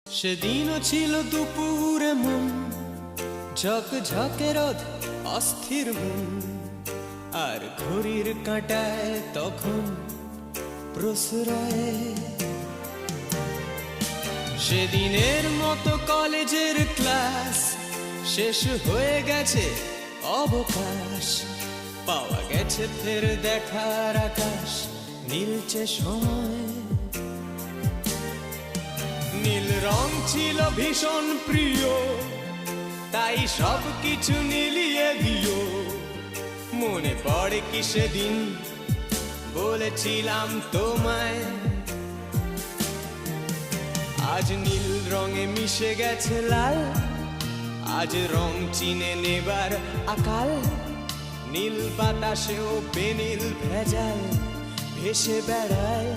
সেদিনও ছিল দুপুরে মন ঝকঝকে রোদ অস্থির মন, আর ঘড়ির কাঁটায় তখন প্রশ্রয়। সেদিনের মতো কলেজের ক্লাস শেষ হয়ে গেছে, অবকাশ পাওয়া গেছে ফের দেখার আকাশ, নীলচে সময়। নীল রং ছিল ভীষণ প্রিয়, তাই সব কিছু নীলিয়ে দিও। মনে পড়ে কি সেদিন বলেছিলাম তোমায়, আজ নীল রঙে মিশে গেছে লাল, আজ রং চিনে নেবার আকাল। নীল বাতাসেও বেনীল ভেজাল ভেসে বেড়ায়।